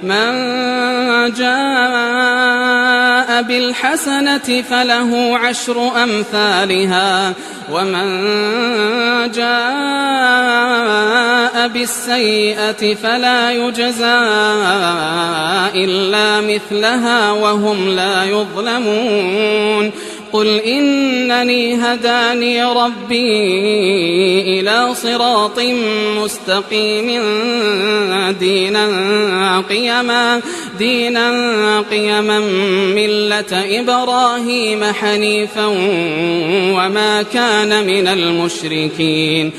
من جاء بالحسنة فله 10 أمثالها ومن جاء بالسيئة فلا يجزى إلا مثلها وهم لا يظلمون قل إنني هداني ربي إلى صراط مستقيم دينا قيما ملة إبراهيم حنيفا وما كان من المشركين